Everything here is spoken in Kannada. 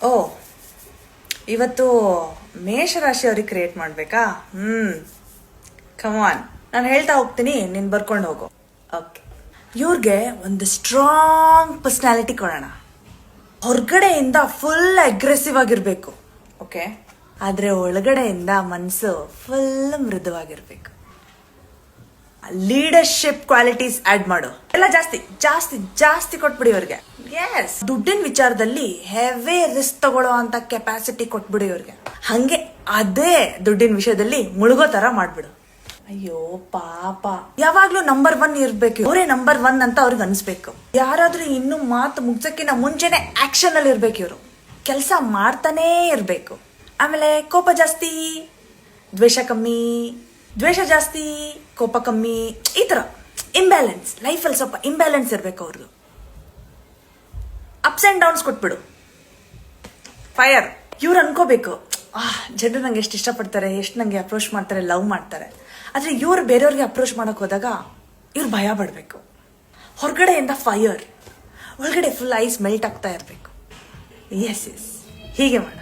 ಓ, ಇವತ್ತು ಮೇಷರಾಶಿಯವ್ರಿಗೆ ಕ್ರಿಯೇಟ್ ಮಾಡ್ಬೇಕಾ? ಕಮಾನ್, ನಾನು ಹೇಳ್ತಾ ಹೋಗ್ತೀನಿ, ನೀನ್ ಬರ್ಕೊಂಡು ಹೋಗು. ಓಕೆ, ಇವ್ರಿಗೆ ಒಂದು ಸ್ಟ್ರಾಂಗ್ ಪರ್ಸನಾಲಿಟಿ ಕೊಡೋಣ. ಹೊರಗಡೆಯಿಂದ ಫುಲ್ ಅಗ್ರೆಸಿವ್ ಆಗಿರ್ಬೇಕು, ಓಕೆ, ಆದ್ರೆ ಒಳಗಡೆಯಿಂದ ಮನಸ್ಸು ಫುಲ್ ಮೃದುವಾಗಿರ್ಬೇಕು. ಲೀಡರ್ಶಿಪ್ ಕ್ವಾಲಿಟೀಸ್ ಆಡ್ ಮಾಡು. ಎಲ್ಲ ಜಾಸ್ತಿ ಜಾಸ್ತಿ ಜಾಸ್ತಿ ಕೊಟ್ಬಿಡಿ ಅವ್ರಿಗೆ. ಎಸ್, ದುಡ್ಡಿನ ವಿಚಾರದಲ್ಲಿ ಹೆವಿ ರಿಸ್ಕ್ ತಗೊಳ್ಳೋ ಅಂತ ಕೆಪಾಸಿಟಿ ಕೊಟ್ಬಿಡಿ ಅವ್ರಿಗೆ. ಹಂಗೆ ಅದೇ ದುಡ್ಡಿನ ವಿಷಯದಲ್ಲಿ ಮುಳುಗೋ ತರ ಮಾಡ್ಬಿಡು. ಅಯ್ಯೋ ಪಾಪ, ಯಾವಾಗ್ಲೂ ನಂಬರ್ 1 ಇರ್ಬೇಕು, ಅವರೇ ನಂಬರ್ 1 ಅಂತ ಅವ್ರಿಗೆ ಅನ್ಸ್ಬೇಕು. ಯಾರಾದ್ರೂ ಇನ್ನು ಮಾತು ಮುಗ್ಸಕ್ಕಿಂತ ಮುಂಚೆನೆ ಆಕ್ಷನ್ ಅಲ್ಲಿ ಇರ್ಬೇಕು. ಇವರು ಕೆಲಸ ಮಾಡ್ತಾನೇ ಇರ್ಬೇಕು. ಆಮೇಲೆ ಕೋಪ ಜಾಸ್ತಿ, ದ್ವೇಷ ಕಮ್ಮಿ, ದ್ವೇಷ ಜಾಸ್ತಿ, ಕೋಪ ಕಮ್ಮಿ. ಈ ತರ ಇಂಬ್ಯಾಲೆನ್ಸ್, ಲೈಫಲ್ಲಿ ಸ್ವಲ್ಪ ಇಂಬ್ಯಾಲೆನ್ಸ್ ಇರ್ಬೇಕು ಅವ್ರದ್ದು. ಅಪ್ಸ್ ಅಂಡ್ ಡೌನ್ಸ್ ಕೊಟ್ಬಿಡು. ಫೈರ್, ಇವ್ರು ಅನ್ಕೋಬೇಕು, ಜನರು ನಂಗೆ ಎಷ್ಟು ಇಷ್ಟಪಡ್ತಾರೆ, ಎಷ್ಟು ನಂಗೆ ಅಪ್ರೋಚ್ ಮಾಡ್ತಾರೆ, ಲವ್ ಮಾಡ್ತಾರೆ. ಆದ್ರೆ ಇವ್ರು ಬೇರೆಯವ್ರಿಗೆ ಅಪ್ರೋಚ್ ಮಾಡಕ್ ಹೋದಾಗ ಇವ್ರು ಭಯ ಪಡ್ಬೇಕು. ಹೊರಗಡೆಯಿಂದ ಫೈರ್, ಒಳಗಡೆ ಫುಲ್ ಐಸ್ ಮೆಲ್ಟ್ ಆಗ್ತಾ ಇರ್ಬೇಕು. ಎಸ್ ಎಸ್, ಹೀಗೆ ಮಾಡ.